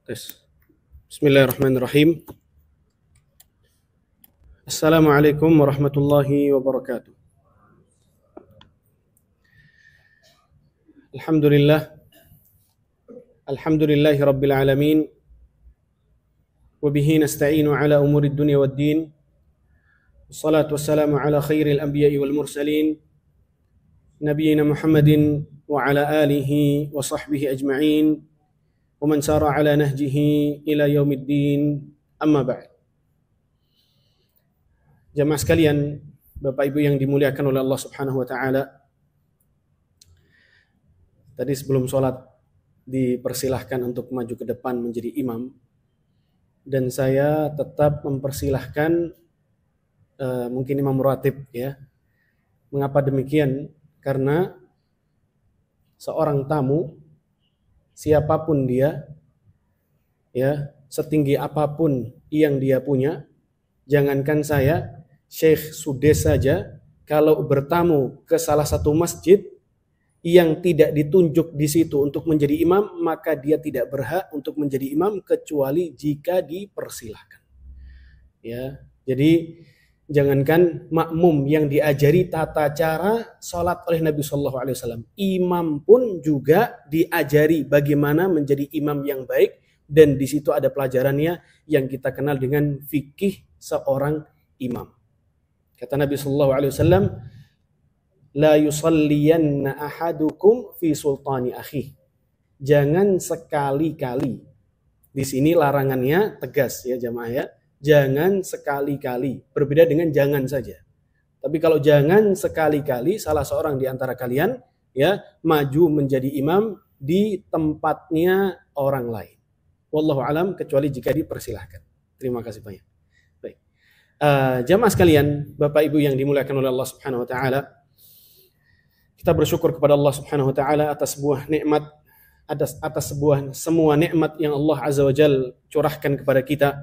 Tes. Bismillahirrahmanirrahim. Assalamualaikum warahmatullahi wabarakatuh. Alhamdulillahi rabbil alamin. Wabihi nasta'inu ala umurid dunya waddin. Wassalatu wassalamu ala khairil anbiya'i wal mursalin. Nabiyyina Muhammadin wa ala alihi wa sahbihi ajma'in. Wa man sara ala nahjihi ila yaumiddin, amma ba'd. Jamaah sekalian, Bapak Ibu yang dimuliakan oleh Allah Subhanahu wa taala. Tadi sebelum sholat dipersilahkan untuk maju ke depan menjadi imam, dan saya tetap mempersilahkan mungkin imam ratib ya. Mengapa demikian? Karena seorang tamu siapapun dia, ya, setinggi apapun yang dia punya, jangankan saya, Syekh Sudes saja, kalau bertamu ke salah satu masjid yang tidak ditunjuk di situ untuk menjadi imam, maka dia tidak berhak untuk menjadi imam kecuali jika dipersilahkan. Ya, jadi jangankan makmum yang diajari tata cara sholat oleh Nabi Shallallahu Alaihi Wasallam, imam pun juga diajari bagaimana menjadi imam yang baik, dan di situ ada pelajarannya yang kita kenal dengan fikih seorang imam. Kata Nabi Shallallahu Alaihi Wasallam, la yusalliyanna ahadukum fi sultani akhi. Jangan sekali-kali. Di sini larangannya tegas ya jamaah ya. Jangan sekali-kali, berbeda dengan jangan saja. Tapi kalau jangan sekali-kali salah seorang di antara kalian ya maju menjadi imam di tempatnya orang lain. Wallahu alam, kecuali jika dipersilahkan. Terima kasih banyak. Baik. Jamaah sekalian, Bapak Ibu yang dimuliakan oleh Allah Subhanahu wa taala. Kita bersyukur kepada Allah Subhanahu wa taala atas sebuah nikmat, atas semua nikmat yang Allah Azza wa Jalla curahkan kepada kita.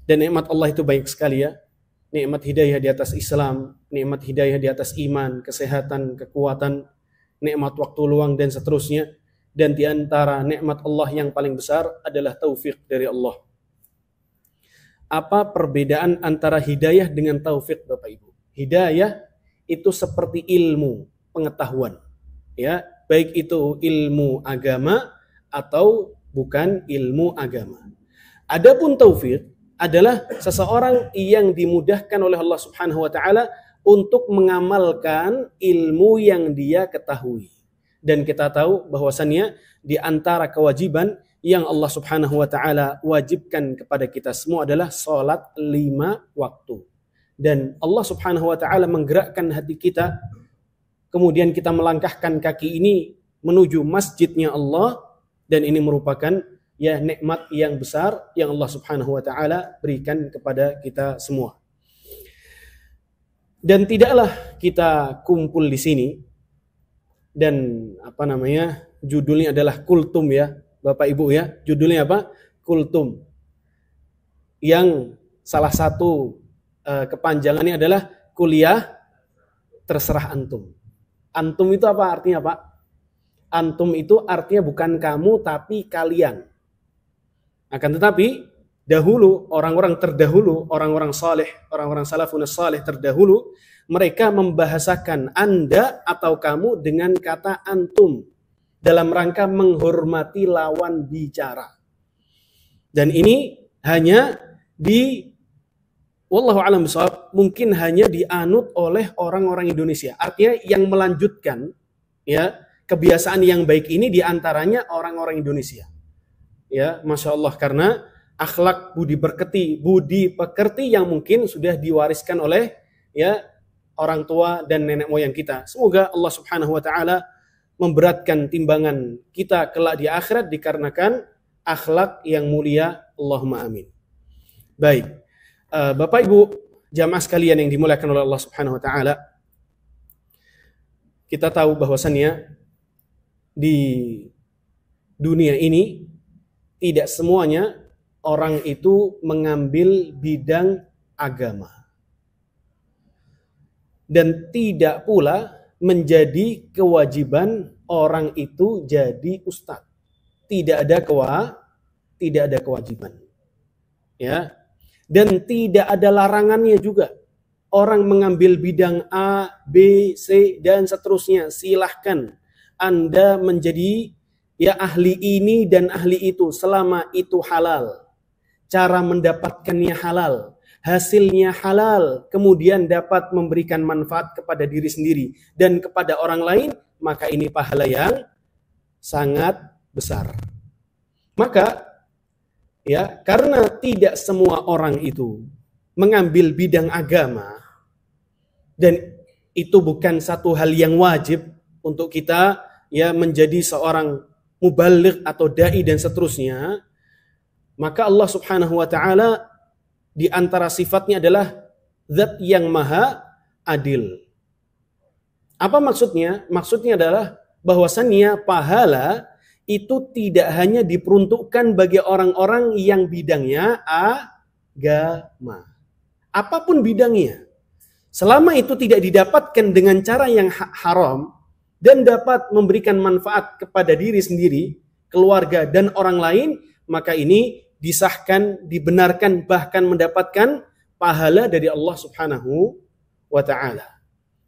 Dan nikmat Allah itu baik sekali ya. Nikmat hidayah di atas Islam, nikmat hidayah di atas iman, kesehatan, kekuatan, nikmat waktu luang dan seterusnya. Dan di antara nikmat Allah yang paling besar adalah taufik dari Allah. Apa perbedaan antara hidayah dengan taufik, Bapak Ibu? Hidayah itu seperti ilmu, pengetahuan. Ya, baik itu ilmu agama atau bukan ilmu agama. Adapun taufik adalah seseorang yang dimudahkan oleh Allah Subhanahu wa taala untuk mengamalkan ilmu yang dia ketahui. Dan kita tahu bahwasannya di antara kewajiban yang Allah Subhanahu wa taala wajibkan kepada kita semua adalah salat 5 waktu. Dan Allah Subhanahu wa taala menggerakkan hati kita, kemudian kita melangkahkan kaki ini menuju masjidnya Allah, dan ini merupakan ya nikmat yang besar yang Allah Subhanahu wa taala berikan kepada kita semua. Dan tidaklah kita kumpul di sini dan judulnya adalah kultum ya, Bapak Ibu ya. Judulnya apa? Kultum. Yang salah satu kepanjangannya adalah kuliah terserah antum. Antum itu apa artinya, Pak? Antum itu artinya bukan kamu tapi kalian. Akan tetapi dahulu orang-orang terdahulu, orang-orang saleh, orang-orang salafun saleh terdahulu, mereka membahasakan Anda atau kamu dengan kata antum dalam rangka menghormati lawan bicara. Dan ini hanya wallahu a'lam bishawab, mungkin hanya dianut oleh orang-orang Indonesia. Artinya yang melanjutkan ya kebiasaan yang baik ini diantaranya orang-orang Indonesia. Ya, Masya Allah, karena akhlak budi pekerti yang mungkin sudah diwariskan oleh ya orang tua dan nenek moyang kita. Semoga Allah Subhanahu wa taala memberatkan timbangan kita kelak di akhirat dikarenakan akhlak yang mulia. Allahumma amin. Baik. Bapak Ibu jamaah sekalian yang dimuliakan oleh Allah Subhanahu wa taala. Kita tahu bahwasannya di dunia ini tidak semuanya orang itu mengambil bidang agama. Dan tidak pula menjadi kewajiban orang itu jadi ustadz. Tidak ada tidak ada kewajiban. Ya. Dan tidak ada larangannya juga. Orang mengambil bidang A, B, C dan seterusnya, silahkan Anda menjadi ya ahli ini dan ahli itu selama itu halal. Cara mendapatkannya halal, hasilnya halal, kemudian dapat memberikan manfaat kepada diri sendiri dan kepada orang lain, maka ini pahala yang sangat besar. Maka ya, karena tidak semua orang itu mengambil bidang agama dan itu bukan satu hal yang wajib untuk kita ya menjadi seorang mubaligh atau dai dan seterusnya, maka Allah Subhanahu wa taala di antara sifatnya adalah zat yang maha adil. Apa maksudnya? Maksudnya adalah bahwasannya pahala itu tidak hanya diperuntukkan bagi orang-orang yang bidangnya agama. Apapun bidangnya. Selama itu tidak didapatkan dengan cara yang haram dan dapat memberikan manfaat kepada diri sendiri, keluarga dan orang lain, maka ini disahkan, dibenarkan, bahkan mendapatkan pahala dari Allah Subhanahu wa taala.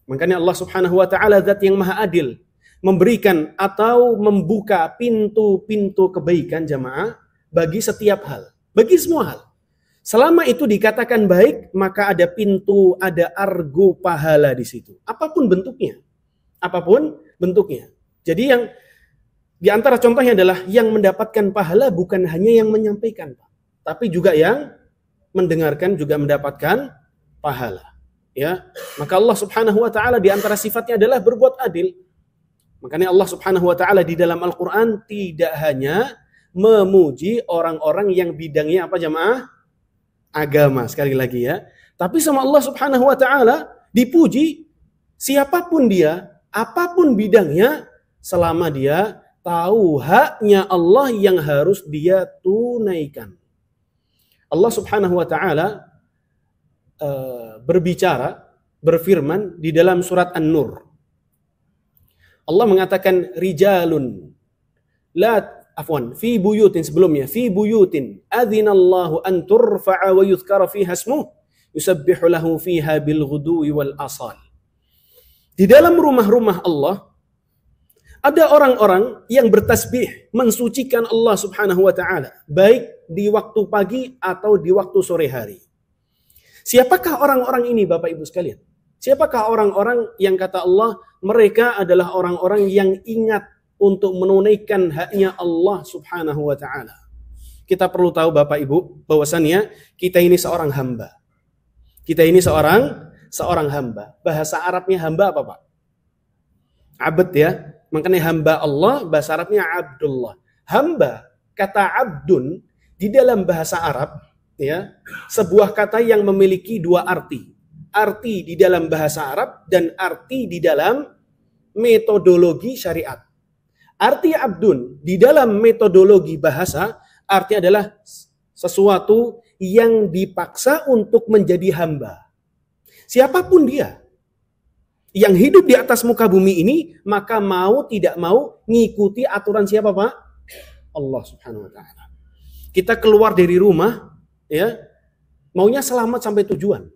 Makanya Allah Subhanahu wa taala zat yang maha adil, memberikan atau membuka pintu-pintu kebaikan jamaah bagi setiap hal, bagi semua hal. Selama itu dikatakan baik, maka ada pintu, ada argo pahala di situ. Apapun bentuknya. Apapun bentuknya. Jadi yang di antara contohnya adalah yang mendapatkan pahala bukan hanya yang menyampaikan, tapi juga yang mendengarkan juga mendapatkan pahala. Ya, maka Allah Subhanahu wa taala di antara sifatnya adalah berbuat adil. Makanya Allah Subhanahu wa taala di dalam Al-Qur'an tidak hanya memuji orang-orang yang bidangnya apa jamaah? Agama, sekali lagi ya. Tapi sama Allah Subhanahu wa taala dipuji siapapun dia, apapun bidangnya, selama dia tahu haknya Allah yang harus dia tunaikan. Allah Subhanahu wa taala berfirman di dalam surat An-Nur. Allah mengatakan rijalun fi buyutin, sebelumnya fi buyutin adzinallahu an turfa'a wa yuzkara fiha ismuhu yusabbihu lahu fiha bil ghuduwi wal asal. Di dalam rumah-rumah Allah ada orang-orang yang bertasbih mensucikan Allah Subhanahu wa taala baik di waktu pagi atau di waktu sore hari. Siapakah orang-orang ini Bapak Ibu sekalian? Siapakah orang-orang yang kata Allah mereka adalah orang-orang yang ingat untuk menunaikan haknya Allah Subhanahu wa taala. Kita perlu tahu Bapak Ibu bahwasannya kita ini seorang hamba. Kita ini seorang hamba. Bahasa Arabnya hamba apa, Pak? Abd ya. Makanya hamba Allah bahasa Arabnya Abdullah. Hamba, kata abdun di dalam bahasa Arab ya, sebuah kata yang memiliki dua arti. Arti di dalam bahasa Arab dan arti di dalam metodologi syariat. Arti abdun di dalam metodologi bahasa arti adalah sesuatu yang dipaksa untuk menjadi hamba. Siapapun dia yang hidup di atas muka bumi ini, maka mau tidak mau ngikuti aturan siapa, Pak? Allah Subhanahu wa taala. Kita keluar dari rumah ya, maunya selamat sampai tujuan.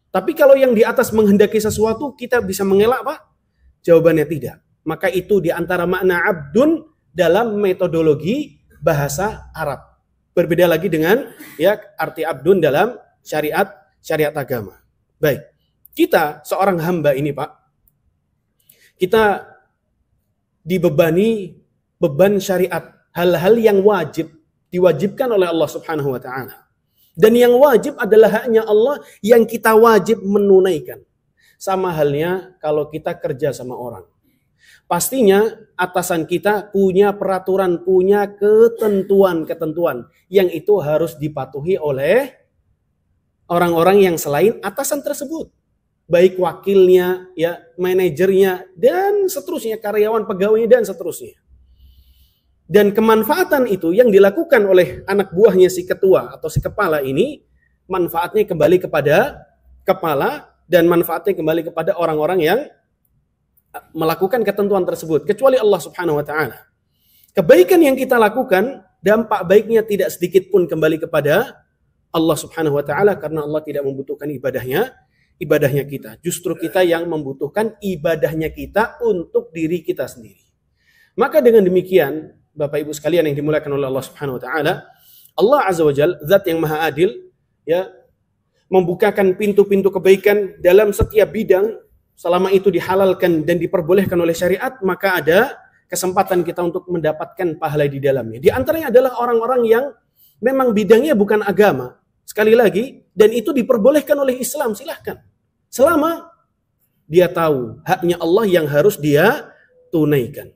Tapi kalau yang di atas menghendaki sesuatu, kita bisa mengelak, Pak? Jawabannya tidak. Maka itu di antara makna abdun dalam metodologi bahasa Arab. Berbeda lagi dengan ya arti abdun dalam syariat agama. Baik. Kita seorang hamba ini, Pak. Kita dibebani beban syariat, hal-hal yang wajib diwajibkan oleh Allah Subhanahu wa taala. Dan yang wajib adalah haknya Allah yang kita wajib menunaikan. Sama halnya kalau kita kerja sama orang. Pastinya atasan kita punya peraturan, punya ketentuan-ketentuan yang itu harus dipatuhi oleh orang-orang yang selain atasan tersebut. Baik wakilnya, ya, manajernya, dan seterusnya, karyawan pegawainya, dan seterusnya. Dan kemanfaatan itu yang dilakukan oleh anak buahnya si ketua atau si kepala ini, manfaatnya kembali kepada kepala dan manfaatnya kembali kepada orang-orang yang melakukan ketentuan tersebut, kecuali Allah Subhanahu wa taala. Kebaikan yang kita lakukan dampak baiknya tidak sedikit pun kembali kepada Allah Subhanahu wa taala, karena Allah tidak membutuhkan ibadahnya kita. Justru kita yang membutuhkan ibadahnya kita untuk diri kita sendiri. Maka dengan demikian, Bapak Ibu sekalian yang dimuliakan oleh Allah Subhanahu wa taala, Allah Azza wa Jalla, zat yang maha adil, ya, membukakan pintu-pintu kebaikan dalam setiap bidang selama itu dihalalkan dan diperbolehkan oleh syariat, maka ada kesempatan kita untuk mendapatkan pahala di dalamnya. Di antaranya adalah orang-orang yang memang bidangnya bukan agama. Sekali lagi, dan itu diperbolehkan oleh Islam, silahkan. Selama dia tahu haknya Allah yang harus dia tunaikan.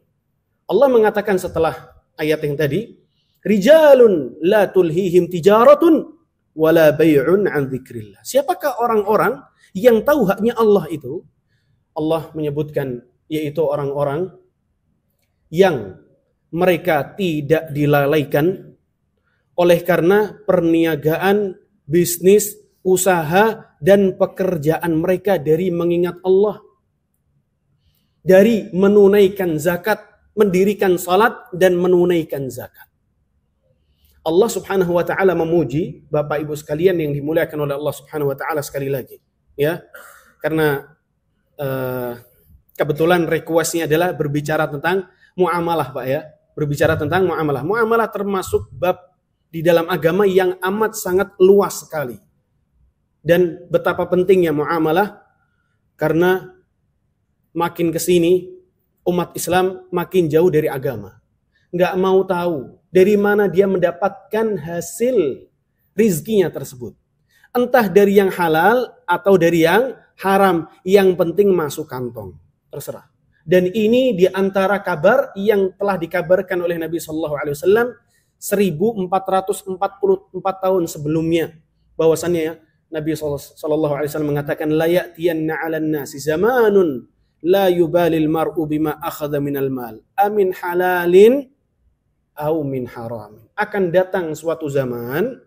Allah mengatakan setelah ayat yang tadi, rijalun la tulhihim tijaratun wala bay'un an dzikrillah. Siapakah orang-orang yang tahu haknya Allah itu? Allah menyebutkan yaitu orang-orang yang mereka tidak dilalaikan oleh karena perniagaan, bisnis, usaha, dan pekerjaan mereka dari mengingat Allah, dari menunaikan zakat, mendirikan salat, dan menunaikan zakat. Allah Subhanahu wa taala memuji Bapak Ibu sekalian yang dimuliakan oleh Allah Subhanahu wa taala sekali lagi, ya. Karena kebetulan requestnya adalah berbicara tentang muamalah, Pak, ya. Berbicara tentang muamalah. Muamalah termasuk bab di dalam agama yang amat sangat luas sekali. Dan betapa pentingnya muamalah, karena makin kesini umat Islam makin jauh dari agama. Nggak mau tahu dari mana dia mendapatkan hasil rizkinya tersebut. Entah dari yang halal atau dari yang haram. Yang penting masuk kantong. Terserah. Dan ini di antara kabar yang telah dikabarkan oleh Nabi SAW 1444 tahun sebelumnya, bahwasannya Nabi SAW mengatakan la ya'tiyanna 'alan nasi zamanun la yubalil mar'u bima akhadha minal mal amin halalin au min haram. Akan datang suatu zaman,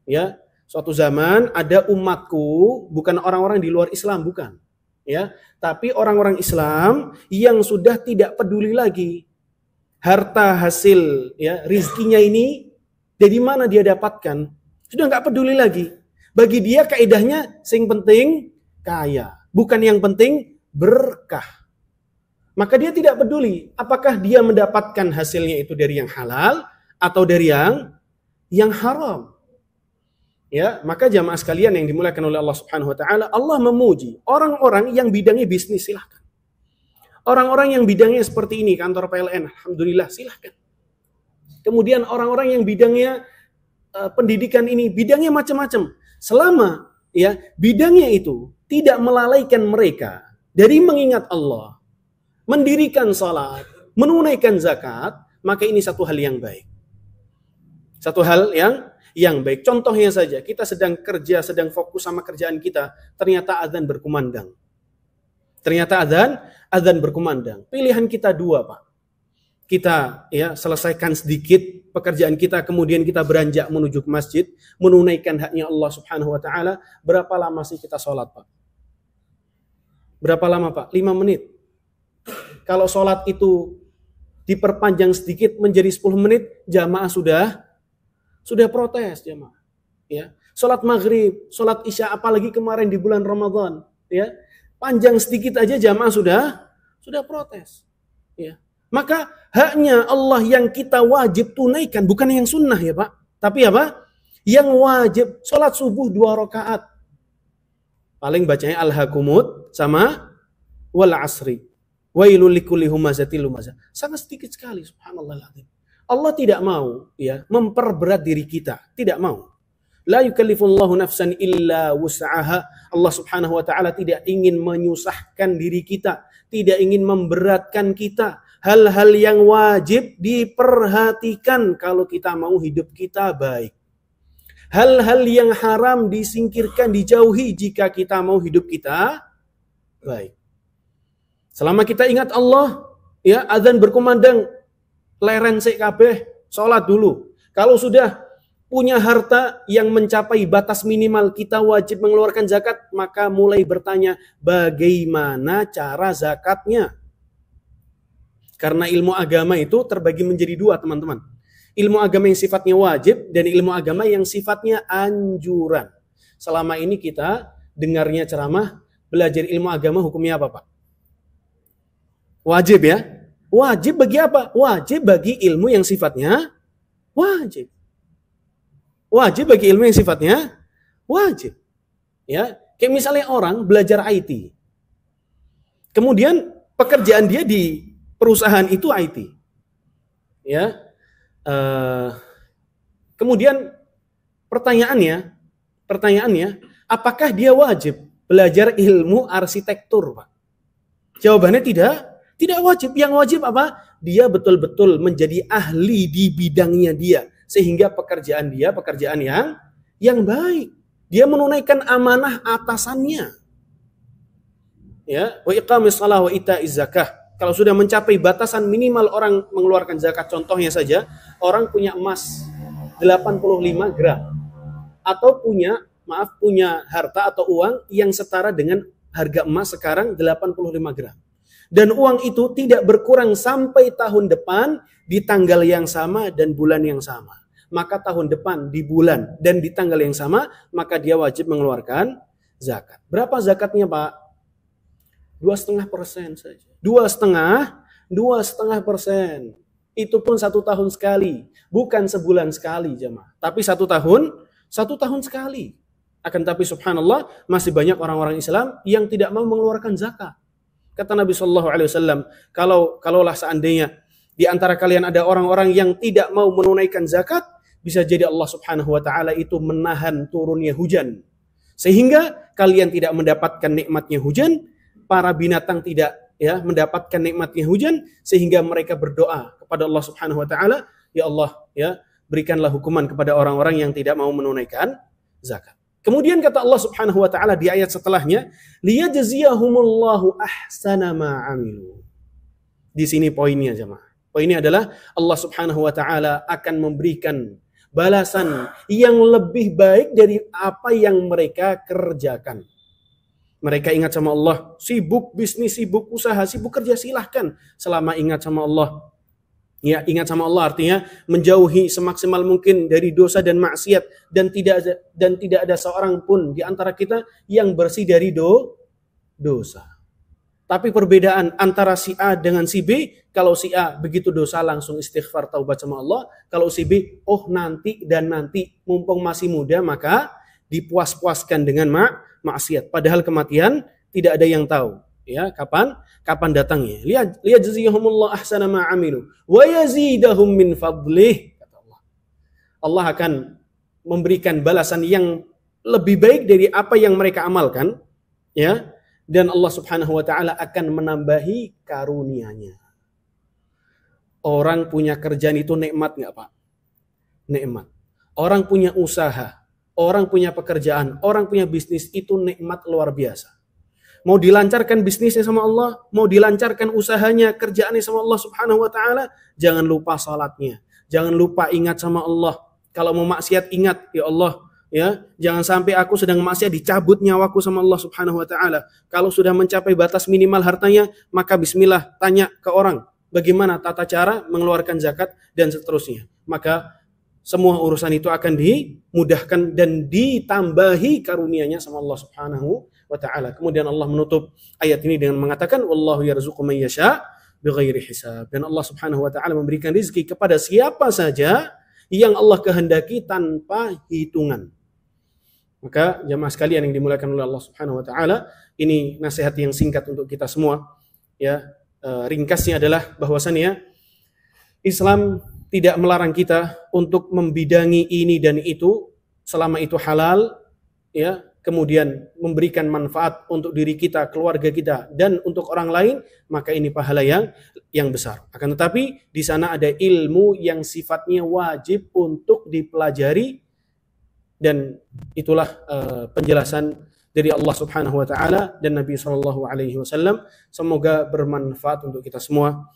ya, suatu zaman ada umatku, bukan orang-orang di luar Islam, bukan, ya, tapi orang-orang Islam yang sudah tidak peduli lagi harta hasil, ya, rizkinya ini dari mana dia dapatkan, sudah nggak peduli lagi. Bagi dia kaidahnya sing penting kaya, bukan yang penting berkah. Maka dia tidak peduli apakah dia mendapatkan hasilnya itu dari yang halal atau dari yang haram. Ya, maka jamaah sekalian yang dimuliakan oleh Allah Subhanahu wa taala, Allah memuji orang-orang yang bidangnya bisnis, silahkan. Orang-orang yang bidangnya seperti ini, kantor PLN, alhamdulillah, silahkan. Kemudian orang-orang yang bidangnya pendidikan ini, bidangnya macam-macam. Selama, ya, bidangnya itu tidak melalaikan mereka dari mengingat Allah, mendirikan salat, menunaikan zakat, maka ini satu hal yang baik. Satu hal yang baik. Contohnya saja, kita sedang kerja, sedang fokus sama kerjaan kita, ternyata azan berkumandang. Ternyata azan berkumandang. Pilihan kita dua, Pak. Kita, ya, selesaikan sedikit pekerjaan kita, kemudian kita beranjak menuju ke masjid, menunaikan haknya Allah Subhanahu wa taala. Berapa lama sih kita sholat, Pak? Berapa lama, Pak? 5 menit. Kalau sholat itu diperpanjang sedikit menjadi 10 menit, jamaah sudah protes, jamaah. Ya. Sholat maghrib, sholat isya, apalagi kemarin di bulan Ramadan, ya, panjang sedikit aja jamaah sudah protes. Ya. Maka haknya Allah yang kita wajib tunaikan, bukan yang sunnah, ya Pak. Tapi apa? Yang wajib, sholat subuh 2 rakaat. Paling bacanya al-hakumut sama wal asri. Wailul likulli humazatil lumazah. Sangat sedikit sekali, subhanallah. Allah tidak mau, ya, memperberat diri kita, tidak mau. La yukallifullahu nafsan illa wus'aha. Allah Subhanahu wa taala tidak ingin menyusahkan diri kita, tidak ingin memberatkan kita. Hal-hal yang wajib diperhatikan kalau kita mau hidup kita baik. Hal-hal yang haram disingkirkan, dijauhi jika kita mau hidup kita baik. Selama kita ingat Allah, ya, azan berkumandang, leren sik kabeh, sholat dulu. Kalau sudah punya harta yang mencapai batas minimal kita wajib mengeluarkan zakat, maka mulai bertanya bagaimana cara zakatnya. Karena ilmu agama itu terbagi menjadi 2, teman-teman. ilmu agama yang sifatnya wajib dan ilmu agama yang sifatnya anjuran. Selama ini kita dengarnya ceramah, belajar ilmu agama hukumnya apa, Pak? Wajib ya? Wajib bagi apa? Wajib bagi ilmu yang sifatnya wajib. Wajib bagi ilmu yang sifatnya wajib. Ya, kayak misalnya orang belajar IT. Kemudian pekerjaan dia di perusahaan itu IT. Ya. Kemudian pertanyaannya, apakah dia wajib belajar ilmu arsitektur, Pak? Jawabannya tidak wajib. Yang wajib apa? Dia betul-betul menjadi ahli di bidangnya dia, sehingga pekerjaan yang baik. Dia menunaikan amanah atasannya. Ya, wa iqamis shalah wa ita'iz zakah. Kalau sudah mencapai batasan minimal orang mengeluarkan zakat, contohnya saja, orang punya emas 85 gram atau punya harta atau uang yang setara dengan harga emas sekarang 85 gram. Dan uang itu tidak berkurang sampai tahun depan di tanggal yang sama dan bulan yang sama. Maka tahun depan di bulan dan di tanggal yang sama, maka dia wajib mengeluarkan zakat. Berapa zakatnya, Pak? 2,5% saja. 2,5%. Itu pun 1 tahun sekali. Bukan sebulan sekali, jemaah. Tapi 1 tahun sekali. Akan tapi subhanallah, masih banyak orang-orang Islam yang tidak mau mengeluarkan zakat. Kata Nabi SAW, kalaulah seandainya di antara kalian ada orang-orang yang tidak mau menunaikan zakat, bisa jadi Allah Subhanahu wa taala itu menahan turunnya hujan. Sehingga kalian tidak mendapatkan nikmatnya hujan, para binatang tidak mendapatkan nikmatnya hujan, sehingga mereka berdoa kepada Allah Subhanahu wa taala, ya Allah, berikanlah hukuman kepada orang-orang yang tidak mau menunaikan zakat. Kemudian kata Allah Subhanahu wa taala di ayat setelahnya, liyajziyahumullahu ahsana ma 'amilu. Di sini poinnya, jemaah. Poinnya adalah Allah Subhanahu wa taala akan memberikan balasan yang lebih baik dari apa yang mereka kerjakan. Mereka ingat sama Allah, sibuk bisnis, sibuk usaha, sibuk kerja, silahkan. Selama ingat sama Allah. Ya, ingat sama Allah artinya menjauhi semaksimal mungkin dari dosa dan maksiat, dan tidak ada seorang pun di antara kita yang bersih dari dosa. Tapi perbedaan antara si A dengan si B, kalau si A begitu dosa langsung istighfar taubat sama Allah, kalau si B nanti mumpung masih muda maka dipuas-puaskan dengan maksiat. Padahal kematian tidak ada yang tahu, ya, kapan datangnya. Liyajziyahumullahu ahsana ma 'amilu wa yazidahum min fadlih, kata Allah. Allah akan memberikan balasan yang lebih baik dari apa yang mereka amalkan, ya. Dan Allah Subhanahu wa taala akan menambahi karunia-Nya. Orang punya kerjaan itu nikmat enggak, Pak? Nikmat. Orang punya usaha, orang punya pekerjaan, orang punya bisnis itu nikmat luar biasa. Mau dilancarkan bisnisnya sama Allah, mau dilancarkan usahanya, kerjaannya sama Allah Subhanahu wa taala, jangan lupa salatnya. Jangan lupa ingat sama Allah. Kalau mau maksiat ingat, ya Allah, ya, jangan sampai aku sedang maksiat dicabut nyawaku sama Allah Subhanahu wa taala. Kalau sudah mencapai batas minimal hartanya, maka bismillah, tanya ke orang bagaimana tata cara mengeluarkan zakat dan seterusnya. Maka semua urusan itu akan dimudahkan dan ditambahi karunia-Nya sama Allah Subhanahu wa taala. Kemudian Allah menutup ayat ini dengan mengatakan wallahu yarzuqu man yasha bighairi hisab. Dan Allah Subhanahu wa taala memberikan rezeki kepada siapa saja yang Allah kehendaki tanpa hitungan. Maka jemaah sekalian yang dimuliakan oleh Allah Subhanahu wa taala, ini nasihat yang singkat untuk kita semua, ya. Ringkasnya adalah bahwasannya Islam tidak melarang kita untuk membidangi ini dan itu selama itu halal, ya, kemudian memberikan manfaat untuk diri kita, keluarga kita, dan untuk orang lain, maka ini pahala yang besar. Akan tetapi di sana ada ilmu yang sifatnya wajib untuk dipelajari, dan itulah penjelasan dari Allah Subhanahu wa taala dan Nabi sallallahu alaihi wasallam. Semoga bermanfaat untuk kita semua.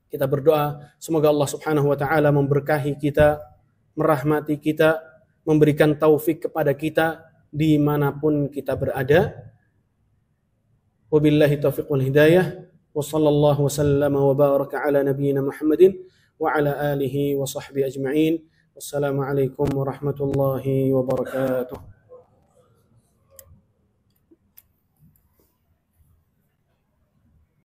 Kita berdoa semoga Allah Subhanahu wa taala memberkahi kita, merahmati kita, memberikan taufik kepada kita dimanapun kita berada. Wabillahi taufiq wal hidayah. Wa sallallahu wa sallama wa baraka ala nabiyyina Muhammadin wa ala alihi wa sahbihi ajma'in. Wassalamualaikum warahmatullahi wabarakatuh.